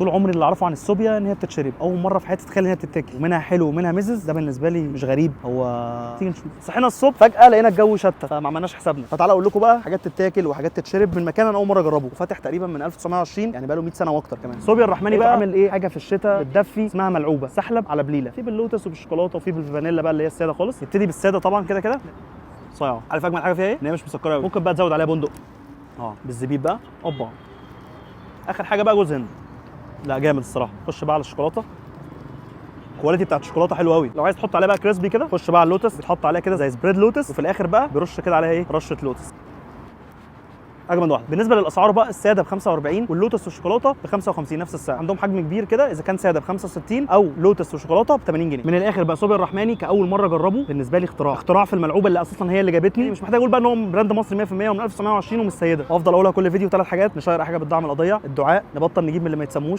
طول عمري اللي اعرفه عن السوبيا ان هي بتتشرب، اول مره في حياتي اتخيل ان هي بتتاكل، ومنها حلو ومنها مزز. ده بالنسبه لي مش غريب. هو تيجي نشوف. صحينا الصبح فجاه لقينا الجو شتى، فما عملناش حسابنا. فتعالى اقول لكم بقى حاجات تتاكل وحاجات تتشرب من مكان انا اول مره اجربه، وفاتح تقريبا من 1920، يعني بقى له 100 سنه واكتر كمان. صوبيا الرحماني بقى عامل ايه؟ حاجه في الشتاء بتدفي اسمها ملعوبه، سحلب على بليله، في باللوتس وبالشوكولاته وفي بالفانيلا بقى اللي هي الساده خالص. نبتدي بالساده طبعا كده كده صايعه. عارف اجمل حاجه فيها ايه؟ ان هي مش مسكره قوي، ممكن بقى تزود عليها بندق. بالزبيب بقى. اوبا. اخر حاجه بقى جوز هند. لا جامد الصراحه. خش بقى على الشوكولاته. الكواليتي بتاعت الشوكولاته حلوه قوي. لو عايز تحط عليها بقى كريسبي كده، خش بقى على اللوتس، بتحط عليها كده زي سبريد لوتس، وفي الاخر بقى برش كده عليها ايه؟ رشه لوتس. اجمد واحده. بالنسبه للاسعار بقى، الساده ب 45 واللوتس والشوكولاته ب 55 نفس السعر. عندهم حجم كبير كده، اذا كان ساده ب 65 او لوتس وشوكولاته ب 80 جنيه. من الاخر بقى صوبيا الرحماني كاول مره اجربه بالنسبه لي اختراع في الملعوبه اللي اساسا هي اللي جابتني. مش محتاج اقول بقى ان هو براند مصري 100% ومن 1920 ومش سيده، وافضل اقولها كل فيديو. 3 حاجات: نشير حاجه بتدعم القضيه، الدعاء، نبطل نجيب من اللي ما يتسموش.